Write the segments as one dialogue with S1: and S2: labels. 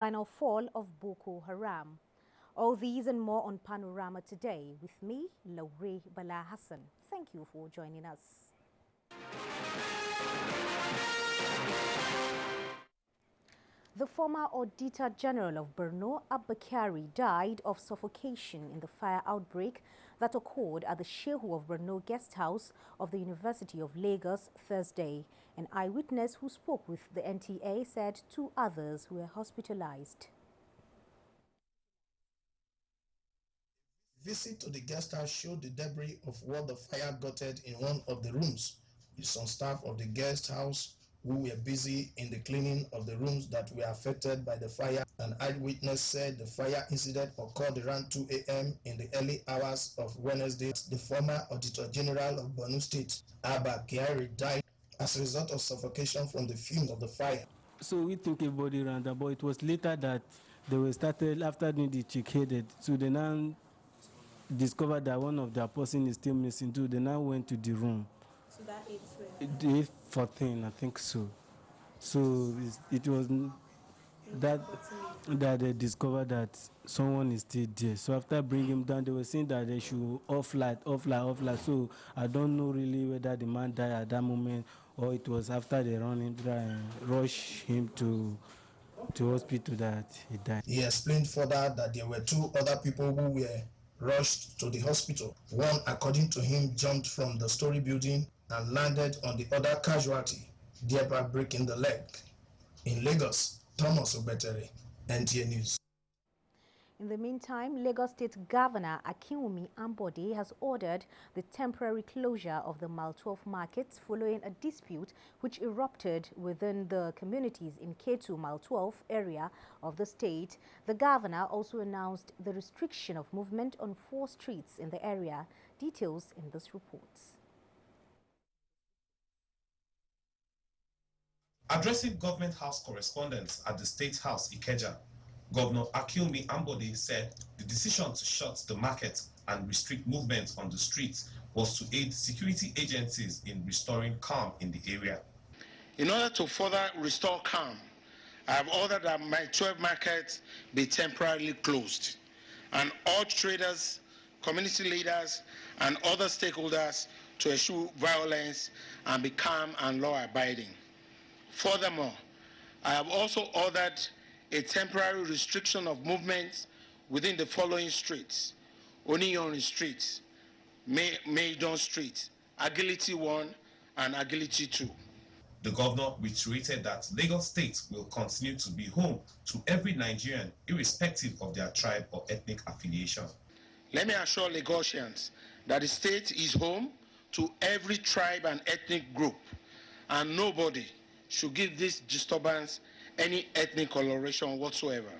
S1: Final fall of Boko Haram. All these and more on Panorama today with me, Laure Bala Hassan. Thank you for joining us. The former Auditor General of Borno, Abba Kyari, died of suffocation in the fire outbreak that occurred at the Shehu of Borno guest house of the University of Lagos Thursday. An eyewitness who spoke with the NTA said two others were hospitalized.
S2: Visit to the guest house showed the debris of what the fire gutted in one of the rooms, with some staff of the guest house who were busy in the cleaning of the rooms that were affected by the fire. An eyewitness said the fire incident occurred around 2 a.m. in the early hours of Wednesday. The former Auditor General of Borno State, Abba Kyari, died as a result of suffocation from the fumes of the fire.
S3: So we took everybody around, but it was later that they were started, after doing the check-headed, so they now discovered that one of their person is still missing too. They now went to the room.
S1: So that
S3: Day 14, I think so. So it was that they discovered that someone is still there. So after bringing him down, they were saying that they should off light. So I don't know really whether the man died at that moment or it was after they rush him to hospital that he died.
S2: He explained further that there were two other people who were rushed to the hospital. One, according to him, jumped from the story building and landed on the other casualty, thereby breaking the leg. In Lagos, Thomas Obetere, NTA News.
S1: In the meantime, Lagos State Governor Akinwumi Ambode has ordered the temporary closure of the Mile 12 markets following a dispute which erupted within the communities in Ketu Mile 12 area of the state. The governor also announced the restriction of movement on 4 streets in the area. Details in this report.
S4: Addressing government house correspondents at the State House Ikeja, Governor Akinwumi Ambode said the decision to shut the market and restrict movement on the streets was to aid security agencies in restoring calm in the area.
S5: In order to further restore calm, I have ordered that my 12 markets be temporarily closed and all traders, community leaders, and other stakeholders to eschew violence and be calm and law-abiding. Furthermore, I have also ordered a temporary restriction of movements within the following streets: Oniyon Street, Maidon Street, Agility 1 and Agility 2.
S4: The governor reiterated that Lagos State will continue to be home to every Nigerian, irrespective of their tribe or ethnic affiliation.
S5: Let me assure Lagosians that the state is home to every tribe and ethnic group, and nobody should give this disturbance any ethnic coloration whatsoever.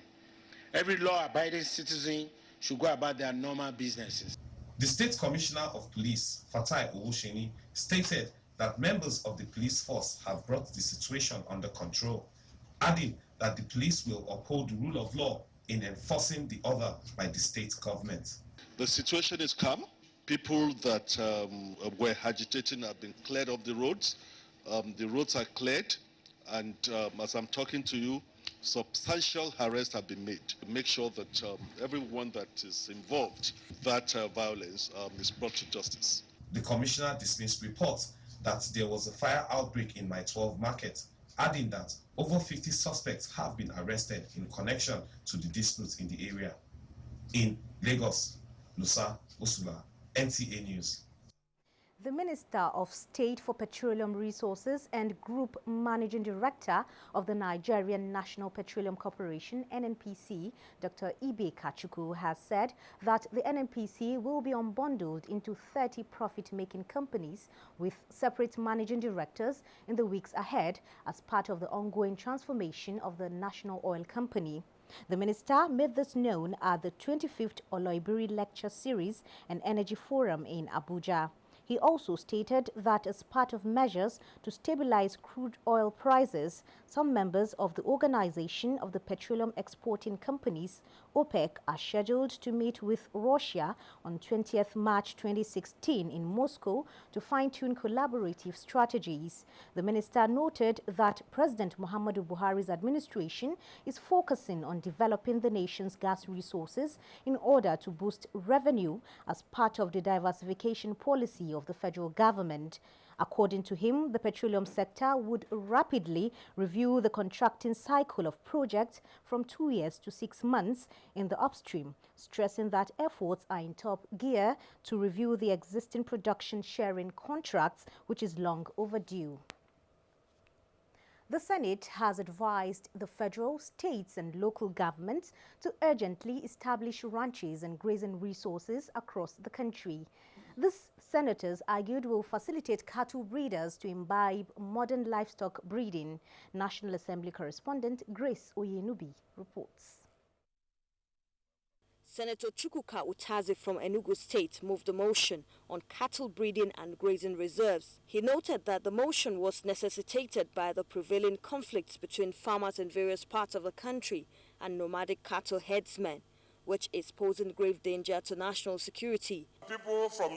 S5: Every law-abiding citizen should go about their normal businesses.
S4: The State Commissioner of Police, Fatai Owusheni, stated that members of the police force have brought the situation under control, adding that the police will uphold the rule of law in enforcing the order by the state government.
S6: The situation is calm. People that were agitating have been cleared off the roads. The roads are cleared, and as I'm talking to you, substantial arrests have been made to make sure that everyone that is involved in that violence is brought to justice.
S4: The commissioner dismissed reports that there was a fire outbreak in My 12 market, adding that over 50 suspects have been arrested in connection to the disputes in the area. In Lagos, Lusa Osula, NTA News.
S1: The Minister of State for Petroleum Resources and Group Managing Director of the Nigerian National Petroleum Corporation, NNPC, Dr. Ibe Kachuku, has said that the NNPC will be unbundled into 30 profit-making companies with separate managing directors in the weeks ahead as part of the ongoing transformation of the National Oil Company. The minister made this known at the 25th Oloibiri Lecture Series and Energy Forum in Abuja. He also stated that as part of measures to stabilize crude oil prices, some members of the Organization of the Petroleum Exporting Companies, OPEC, are scheduled to meet with Russia on 20th March 2016 in Moscow to fine-tune collaborative strategies. The minister noted that President Muhammadu Buhari's administration is focusing on developing the nation's gas resources in order to boost revenue as part of the diversification policy of the federal government. According to him, the petroleum sector would rapidly review the contracting cycle of projects from 2 years to 6 months in the upstream, stressing that efforts are in top gear to review the existing production sharing contracts, which is long overdue. The Senate has advised the federal, states and local governments to urgently establish ranches and grazing resources across the country. This, senators argued, will facilitate cattle breeders to imbibe modern livestock breeding. National Assembly correspondent Grace Oyenubi reports.
S7: Senator Chukwuka Utazi from Enugu State moved the motion on cattle breeding and grazing reserves. He noted that the motion was necessitated by the prevailing conflicts between farmers in various parts of the country and nomadic cattle headsmen, which is posing grave danger to national security.
S8: People from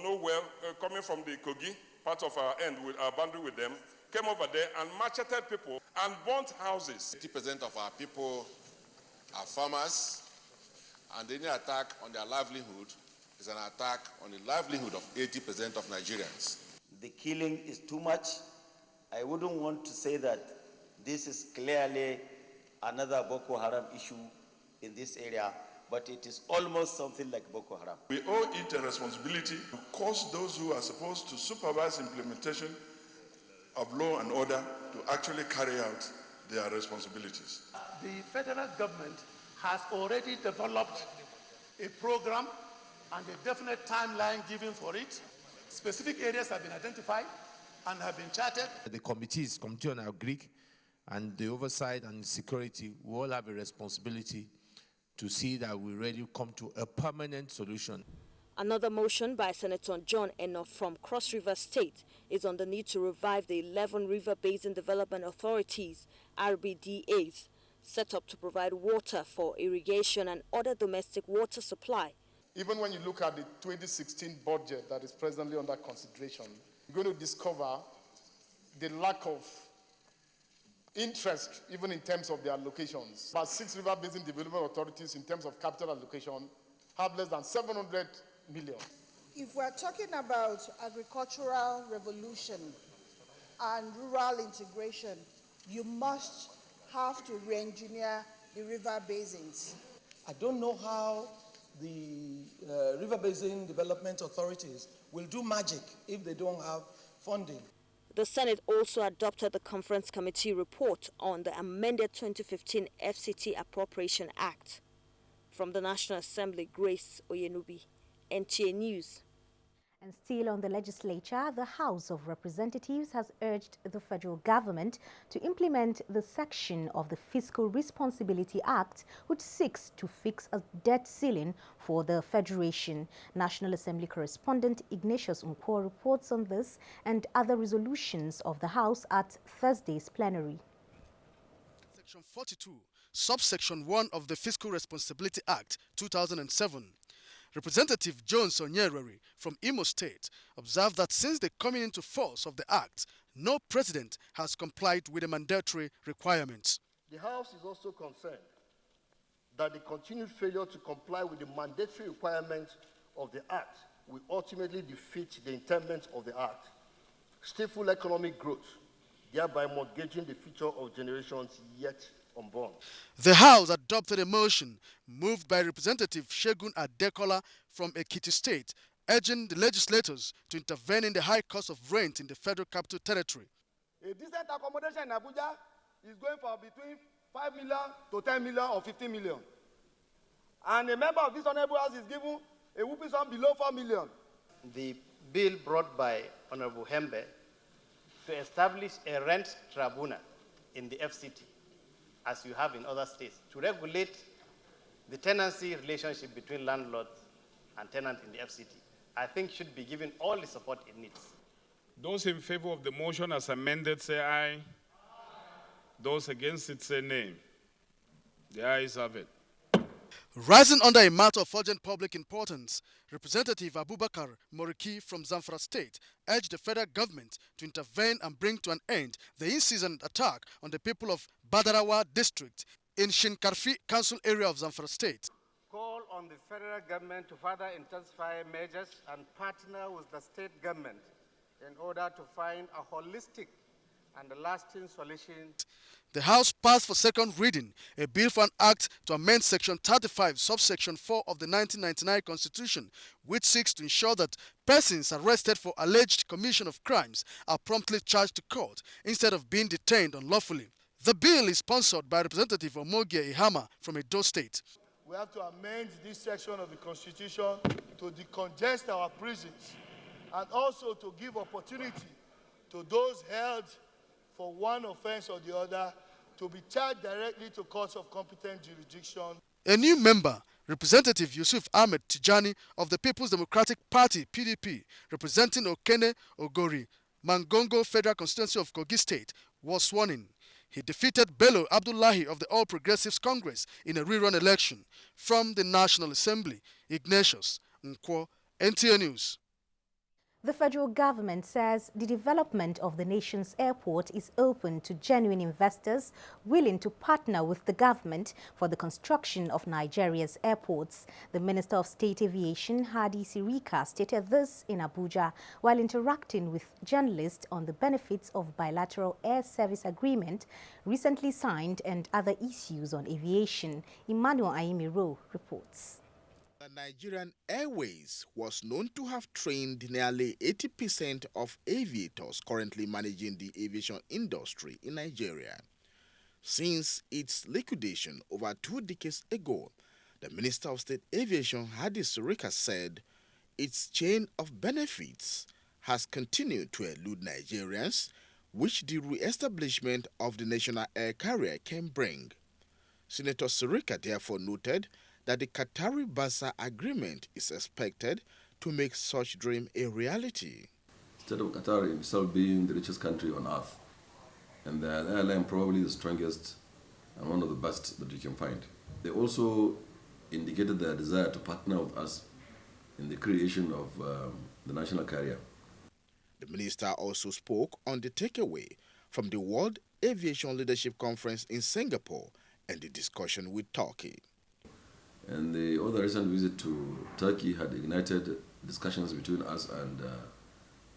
S8: nowhere, coming from the Kogi, part of our end, with our boundary with them, came over there and macheted people and burnt houses.
S9: 80% of our people are farmers, and any attack on their livelihood is an attack on the livelihood of 80% of Nigerians.
S10: The killing is too much. I wouldn't want to say that this is clearly another Boko Haram issue in this area, but it is almost something like Boko Haram.
S8: We owe it a responsibility to cause those who are supposed to supervise implementation of law and order to actually carry out their responsibilities.
S11: The federal government has already developed a program and a definite timeline given for it. Specific areas have been identified and have been charted.
S12: The committees, Committee on Agric, and the oversight and security will all have a responsibility to see that we really come to a permanent solution.
S7: Another motion by Senator John Enoff from Cross River State is on the need to revive the 11 River Basin Development Authorities, RBDAs, set up to provide water for irrigation and other domestic water supply.
S13: Even when you look at the 2016 budget that is presently under consideration, you're going to discover the lack of interest, even in terms of their allocations. About 6 River Basin Development Authorities, in terms of capital allocation, have less than 700 million.
S14: If we're talking about agricultural revolution and rural integration, you must have to re-engineer the river basins.
S15: I don't know how the River Basin Development Authorities will do magic if they don't have funding.
S7: The Senate also adopted the Conference Committee report on the amended 2015 FCT Appropriation Act. From the National Assembly, Grace Oyenubi, NTA News.
S1: And still on the legislature, the House of Representatives has urged the federal government to implement the section of the Fiscal Responsibility Act which seeks to fix a debt ceiling for the Federation. National Assembly correspondent Ignatius Nkwo reports on this and other resolutions of the House at Thursday's plenary.
S16: Section 42, subsection 1 of the Fiscal Responsibility Act 2007. Representative Jones Onyereri from Imo State observed that since the coming into force of the Act, no president has complied with the mandatory requirements.
S17: The House is also concerned that the continued failure to comply with the mandatory requirements of the Act will ultimately defeat the intent of the Act, stifle economic growth, thereby mortgaging the future of generations yet unborn.
S16: The House adopted a motion moved by Representative Shegun Adekola from Ekiti State, urging the legislators to intervene in the high cost of rent in the Federal Capital Territory.
S17: A decent accommodation in Abuja is going for between 5 million to 10 million or 15 million. And a member of this honorable house is given a whooping sum below 4 million.
S18: The bill brought by Honorable Hembe to establish a rent tribunal in the FCT, as you have in other states, to regulate the tenancy relationship between landlords and tenants in the FCT. I think should be given all the support it needs.
S19: Those in favor of the motion as amended say aye. Those against it say nay. The ayes have it.
S16: Rising under a matter of urgent public importance, Representative Abubakar Moriki from Zamfara State urged the federal government to intervene and bring to an end the incessant attack on the people of Badarawa district in Shinkarfi Council area of Zamfara State.
S20: Call on the federal government to further intensify measures and partner with the state government in order to find a holistic and a lasting solution.
S16: The House passed for second reading a bill for an act to amend Section 35, subsection 4 of the 1999 Constitution, which seeks to ensure that persons arrested for alleged commission of crimes are promptly charged to court instead of being detained unlawfully. The bill is sponsored by Representative Omogie Ihama from Edo State.
S21: We have to amend this section of the Constitution to decongest our prisons and also to give opportunity to those held for one offense or the other to be charged directly to courts of competent jurisdiction.
S16: A new member, Representative Yusuf Ahmed Tijani of the People's Democratic Party (PDP), representing Okene Ogori, Mangongo Federal Constituency of Kogi State, was sworn in. He defeated Bello Abdullahi of the All Progressives Congress in a rerun election. From the National Assembly, Ignatius Nkwo, NTA News.
S1: The federal government says the development of the nation's airport is open to genuine investors willing to partner with the government for the construction of Nigeria's airports. The Minister of State Aviation, Hadi Sirika, stated this in Abuja while interacting with journalists on the benefits of bilateral air service agreement recently signed and other issues on aviation. Emmanuel Ayimiro reports.
S22: The Nigerian Airways was known to have trained nearly 80% of aviators currently managing the aviation industry in Nigeria. Since its liquidation over 2 decades ago, the Minister of State Aviation, Hadi Sirika, said its chain of benefits has continued to elude Nigerians, which the re-establishment of the national air carrier can bring. Senator Sirika therefore noted that the Qatari-Basa agreement is expected to make such dream a reality.
S23: Instead of Qatar itself being the richest country on earth, and the airline probably the strongest and one of the best that you can find. They also indicated their desire to partner with us in the creation of the national carrier.
S22: The minister also spoke on the takeaway from the World Aviation Leadership Conference in Singapore and the discussion with Turkey.
S23: And the other recent visit to Turkey had ignited discussions between us and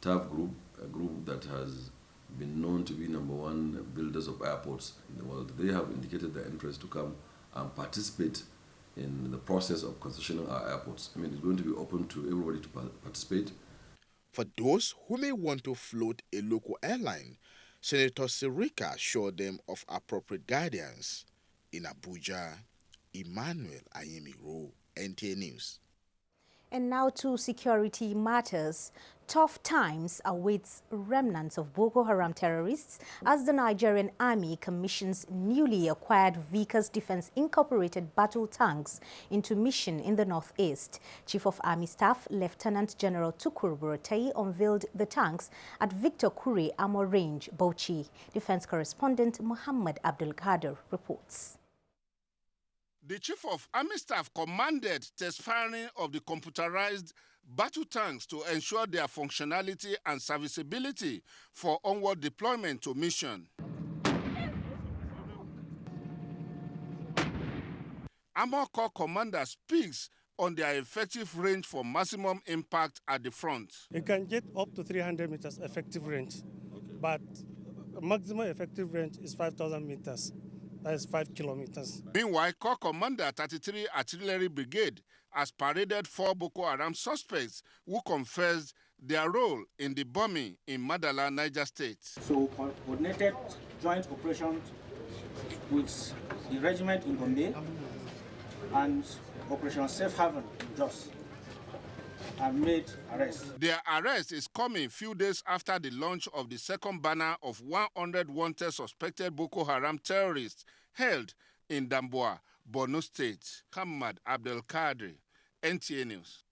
S23: TAV Group, a group that has been known to be #1 builders of airports in the world. They have indicated their interest to come and participate in the process of concessioning our airports. I mean, it's going to be open to everybody to participate.
S22: For those who may want to float a local airline, Senator Sirika assured them of appropriate guidance. In Abuja, Emmanuel Ayimiro, NTA News.
S1: And now to security matters. Tough times awaits remnants of Boko Haram terrorists as the Nigerian Army commissions newly acquired Vickers Defense Incorporated battle tanks into mission in the northeast. Chief of Army Staff Lieutenant General Tukur Buratai unveiled the tanks at Victor Kure Armor Range, Bauchi. Defense correspondent Muhammad Abdul Qadir reports.
S24: The Chief of Army Staff commanded test firing of the computerized battle tanks to ensure their functionality and serviceability for onward deployment to mission. Armor Corps Commander speaks on their effective range for maximum impact at the front.
S25: It can get up to 300 meters effective range, but maximum effective range is 5,000 meters. That is 5 kilometers.
S24: Meanwhile, Corps Commander 33 Artillery Brigade has paraded 4 Boko Haram suspects who confessed their role in the bombing in Madala, Niger State.
S26: So coordinated joint operations with the regiment in Gombe and Operation Safe Haven in Jos and made arrests.
S24: Their arrest is coming few days after the launch of the second banner of 100 wanted suspected Boko Haram terrorists held in Damboa, Borno State. Muhammad Abdul Qadir, NTA News.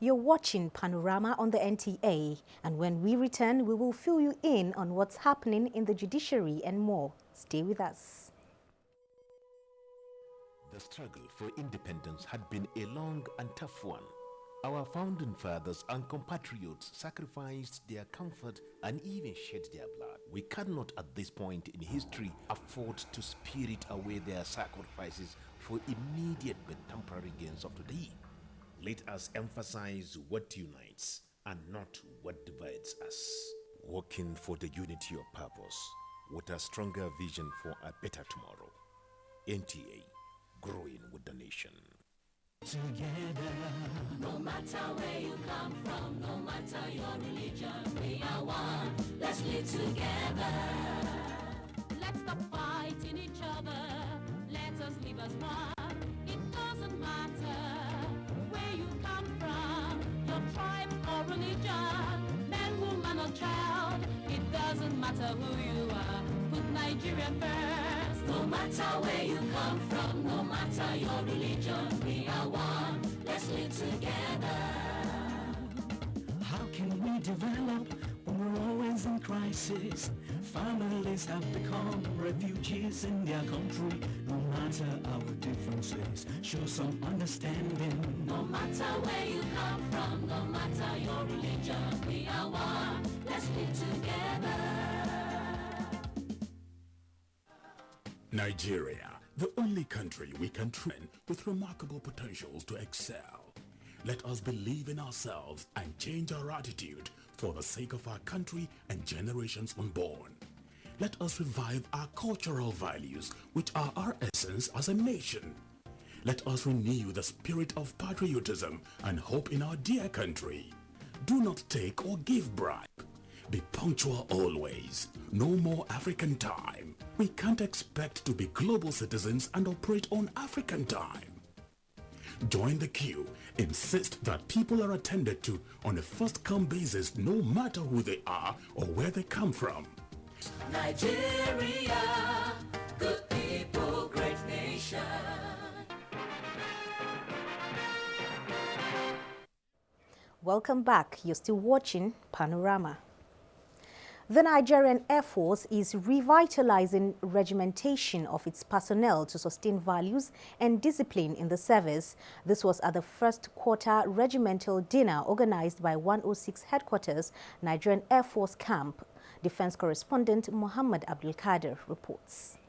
S1: You're watching Panorama on the NTA, and when we return, we will fill you in on what's happening in the judiciary and more. Stay with us.
S2: The struggle for independence had been a long and tough one. Our founding fathers and compatriots sacrificed their comfort and even shed their blood. We cannot at this point in history afford to spirit away their sacrifices for immediate but temporary gains of today. Let us emphasize what unites and not what divides us. Working for the unity of purpose with a stronger vision for a better tomorrow. NTA, growing with the nation.
S3: Together, no matter where you come from, no matter your religion, we are one. Let's live together. Let's stop fighting each other. Let us live as one. It doesn't matter where you come from, your tribe or religion, man, woman or child. It doesn't matter who you are. Put Nigeria first. No matter where you come from, no matter your religion, we are one. Let's live together. How can we develop when we're always in crisis? Families have become refugees in their country. No matter our differences, show some understanding. No matter where you come from, no matter your religion, we are one. Let's live together.
S4: Nigeria, the only country we can train with remarkable potentials to excel. Let us believe in ourselves and change our attitude for the sake of our country and generations unborn. Let us revive our cultural values, which are our essence as a nation. Let us renew the spirit of patriotism and hope in our dear country. Do not take or give bribe. Be punctual always. No more African time. We can't expect to be global citizens and operate on African time. Join the queue. Insist that people are attended to on a first-come basis, no matter who they are or where they come from.
S3: Nigeria, good people, great nation.
S1: Welcome back. You're still watching Panorama. The Nigerian Air Force is revitalizing regimentation of its personnel to sustain values and discipline in the service. This was at the first quarter regimental dinner organized by 106 Headquarters, Nigerian Air Force Camp. Defense correspondent Muhammad Abdul Kader reports.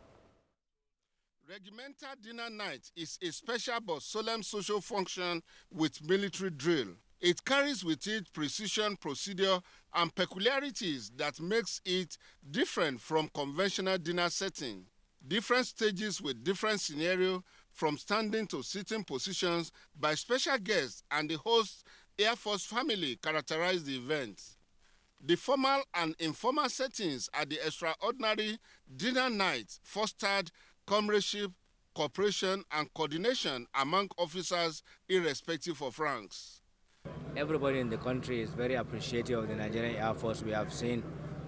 S24: Regimental dinner night is a special but solemn social function with military drill. It carries with it precision, procedure, and peculiarities that makes it different from conventional dinner setting. Different stages with different scenario, from standing to sitting positions by special guests and the host Air Force family characterize the event. The formal and informal settings at the extraordinary dinner night fostered comradeship, cooperation, and coordination among officers irrespective of ranks.
S5: Everybody in the country is very appreciative of the Nigerian Air Force. We have seen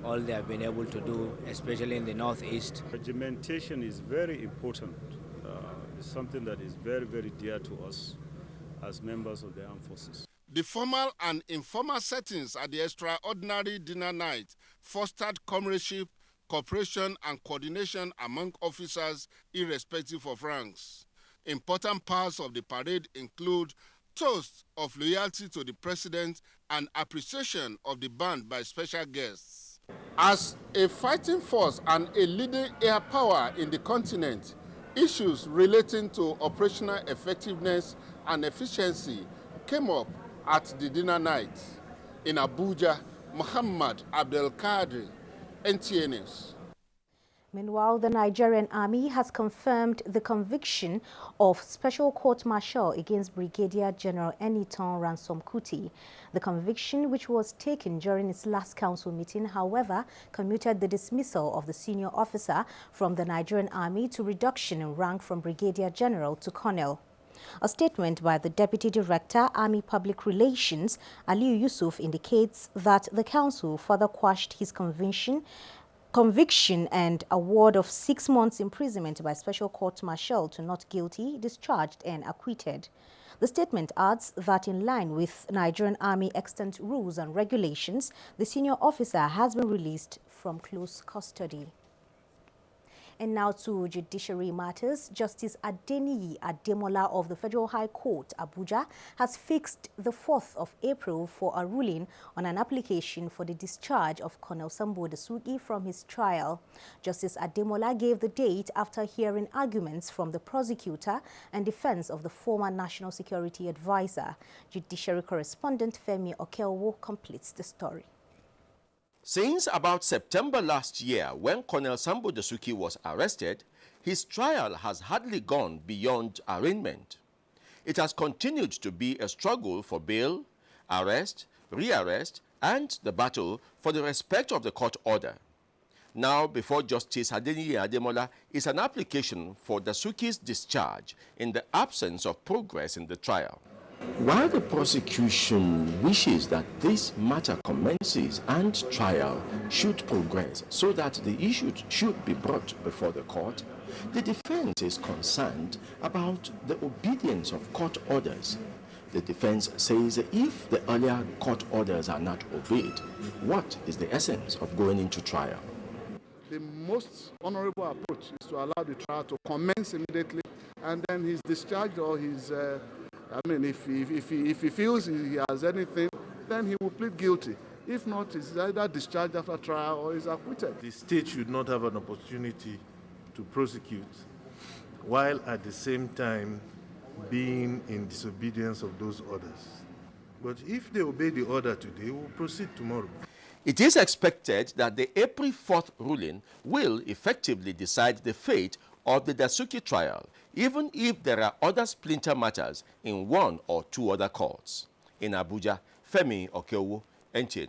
S5: all they have been able to do, especially in the Northeast.
S6: Regimentation is very important. It's something that is very, very dear to us as members of the armed forces.
S24: The formal and informal settings at the extraordinary dinner night fostered comradeship, cooperation, and coordination among officers irrespective of ranks. Important parts of the parade include toasts of loyalty to the president and appreciation of the band by special guests. As a fighting force and a leading air power in the continent, issues relating to operational effectiveness and efficiency came up at the dinner night. In Abuja, Muhammad Abdul Kader, NTA News.
S1: Meanwhile, the Nigerian Army has confirmed the conviction of special court-martial against Brigadier General Enitan Ransom Kuti. The conviction, which was taken during its last council meeting, however, commuted the dismissal of the senior officer from the Nigerian Army to reduction in rank from Brigadier General to Colonel. A statement by the Deputy Director, Army Public Relations, Aliyu Yusuf, indicates that the council further quashed his conviction conviction and award of 6 months imprisonment by special court-martial to not guilty, discharged and acquitted. The statement adds that in line with Nigerian Army extant rules and regulations, the senior officer has been released from close custody. And now to judiciary matters. Justice Adeniyi Ademola of the Federal High Court, Abuja, has fixed the 4th of April for a ruling on an application for the discharge of Colonel Sambo Dasuki from his trial. Justice Ademola gave the date after hearing arguments from the prosecutor and defense of the former National Security Advisor. Judiciary correspondent Femi Okelwo completes the story.
S8: Since about September last year, when Colonel Sambo Dasuki was arrested, his trial has hardly gone beyond arraignment. It has continued to be a struggle for bail, arrest, rearrest, and the battle for the respect of the court order. Now before Justice Adeniyi Ademola is an application for Dasuki's discharge in the absence of progress in the trial. While the prosecution wishes that this matter commences and trial should progress so that the issue should be brought before the court, the defense is concerned about the obedience of court orders. The defense says if the earlier court orders are not obeyed, what is the essence of going into trial?
S24: The most honorable approach is to allow the trial to commence immediately, and then his discharge or his if he feels he has anything, then he will plead guilty. If not, he's either discharged after trial or is acquitted.
S9: The state should not have an opportunity to prosecute while at the same time being in disobedience of those orders. But if they obey the order today, we'll proceed tomorrow.
S8: It is expected that the April 4th ruling will effectively decide the fate of the Dasuki trial, even if there are other splinter matters in one or two other courts. In Abuja, Femi Okelwo, NTA.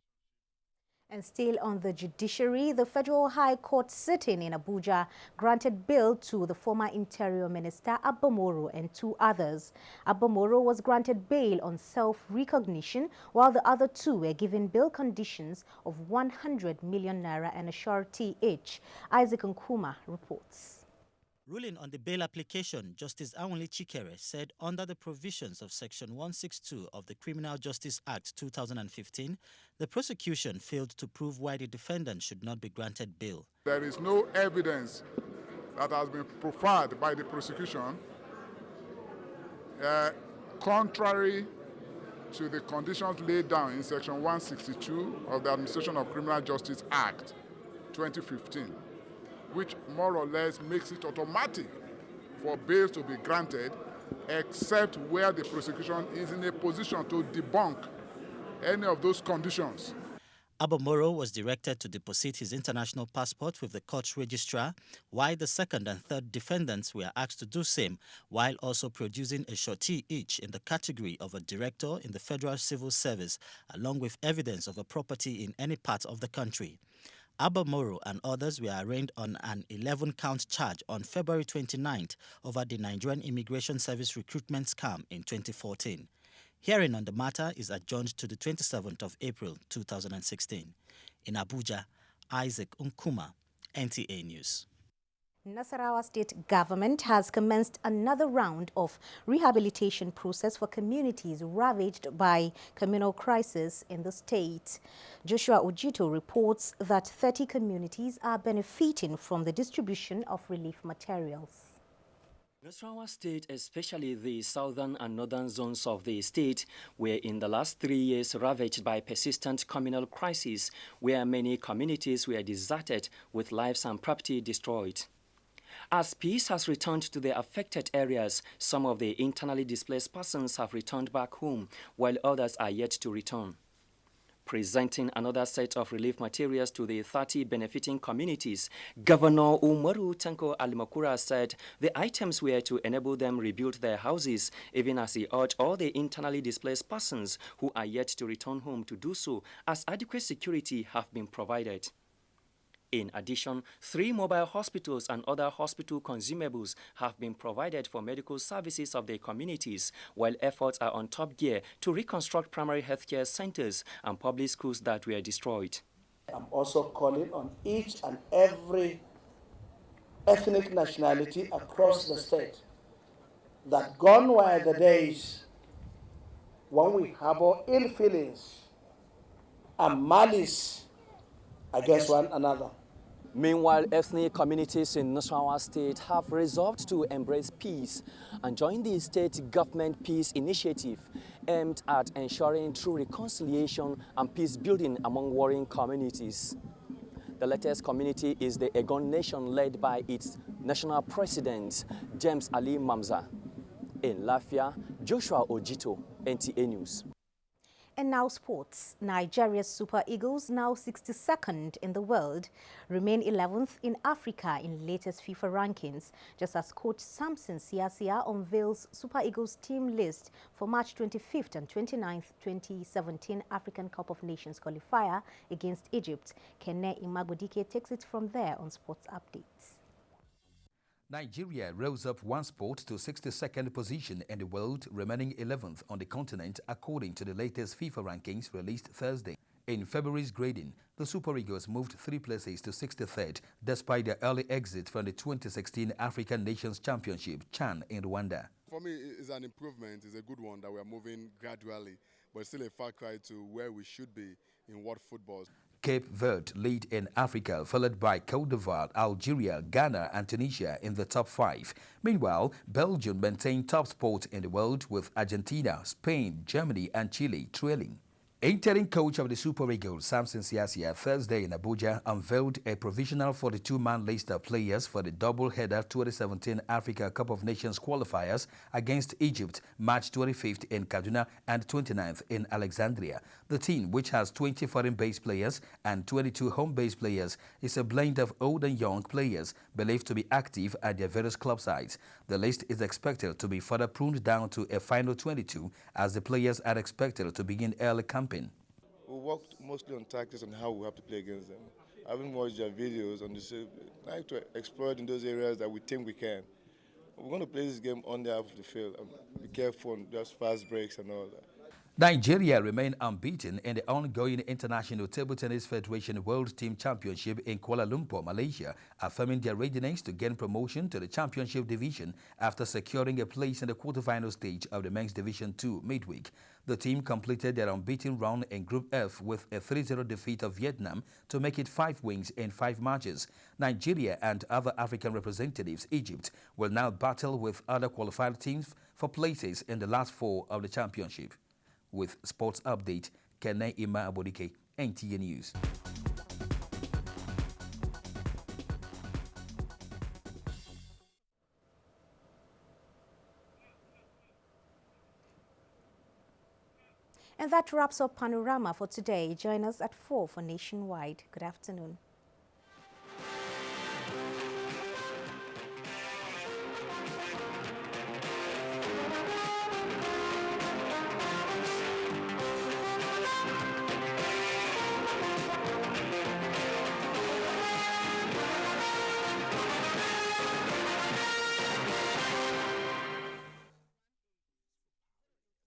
S1: And still on the judiciary, the Federal High Court sitting in Abuja granted bail to the former Interior Minister Abba Moro and 2 others. Abba Moro was granted bail on self-recognition, while the other 2 were given bail conditions of 100 million naira and a surety each. Isaac Nkuma reports.
S10: Ruling on the bail application, Justice Anwuli Chikere said under the provisions of Section 162 of the Criminal Justice Act 2015, the prosecution failed to prove why the defendant should not be granted bail.
S11: There is no evidence that has been proffered by the prosecution contrary to the conditions laid down in Section 162 of the Administration of Criminal Justice Act 2015. Which more or less makes it automatic for bail to be granted, except where the prosecution is in a position to debunk any of those conditions.
S10: Abba Moro was directed to deposit his international passport with the court's registrar, while the second and third defendants were asked to do same, while also producing a surety each in the category of a director in the Federal Civil Service, along with evidence of a property in any part of the country. Abba Moro and others were arraigned on an 11-count charge on February 29th over the Nigerian Immigration Service recruitment scam in 2014. Hearing on the matter is adjourned to the 27th of April 2016. In Abuja, Isaac Nkuma, NTA News.
S1: Nasarawa State Government has commenced another round of rehabilitation process for communities ravaged by communal crisis in the state. Joshua Ojito reports that 30 communities are benefiting from the distribution of relief materials.
S12: Nasarawa State, especially the southern and northern zones of the state, were in the last 3 years ravaged by persistent communal crisis, where many communities were deserted with lives and property destroyed. As peace has returned to the affected areas, some of the internally displaced persons have returned back home, while others are yet to return. Presenting another set of relief materials to the 30 benefiting communities, Governor Umaru Tanko Alimakura said the items were to enable them rebuild their houses, even as he urged all the internally displaced persons who are yet to return home to do so, as adequate security have been provided. In addition, 3 mobile hospitals and other hospital consumables have been provided for medical services of the communities, while efforts are on top gear to reconstruct primary healthcare centers and public schools that were destroyed.
S21: I'm also calling on each and every ethnic nationality across the state that gone were the days when we harbor ill feelings and malice against one another.
S12: Meanwhile, ethnic communities in Nasarawa State have resolved to embrace peace and join the state government peace initiative aimed at ensuring true reconciliation and peace building among warring communities. The latest community is the Egon Nation, led by its national president, James Ali Mamza. In Lafia, Joshua Ojito, NTA News.
S1: And now sports. Nigeria's Super Eagles, now 62nd in the world, remain 11th in Africa in latest FIFA rankings, just as coach Samson Siasia unveils Super Eagles team list for March 25th and 29th 2017 African Cup of Nations qualifier against Egypt. Kene Imagbodike takes it from there on Sports Updates.
S7: Nigeria rose up one spot to 62nd position in the world, remaining 11th on the continent according to the latest FIFA rankings released Thursday. In February's grading, the Super Eagles moved 3 places to 63rd despite their early exit from the 2016 African Nations Championship, CHAN, in Rwanda.
S13: For me, it's an improvement. It's a good one that we are moving gradually, but still a far cry to where we should be in world football.
S7: Cape Verde lead in Africa, followed by Cote d'Ivoire, Algeria, Ghana and Tunisia in the top 5. Meanwhile, Belgium maintained top spot in the world with Argentina, Spain, Germany and Chile trailing. Interim coach of the Super Eagles, Samson Siasia, Thursday in Abuja, unveiled a provisional 42-man list of players for the double-header 2017 Africa Cup of Nations qualifiers against Egypt, March 25th in Kaduna and 29th in Alexandria. The team, which has 20 foreign-based players and 22 home-based players, is a blend of old and young players believed to be active at their various club sides. The list is expected to be further pruned down to a final 22 as the players are expected to begin early camping.
S13: We worked mostly on tactics and how we have to play against them. Having watched their videos on the like to exploit in those areas that we think we can. We're going to play this game on the half of the field and be careful on just fast breaks and all that.
S7: Nigeria remain unbeaten in the ongoing International Table Tennis Federation World Team Championship in Kuala Lumpur, Malaysia, affirming their readiness to gain promotion to the championship division after securing a place in the quarterfinal stage of the Men's Division 2 midweek. The team completed their unbeaten run in Group F with a 3-0 defeat of Vietnam to make it 5 wins in 5 matches. Nigeria and other African representatives, Egypt, will now battle with other qualified teams for places in the last 4 of the championship. With Sports Update, Kene Imagbodike, NTA News.
S1: And that wraps up Panorama for today. Join us at 4 for Nationwide. Good afternoon.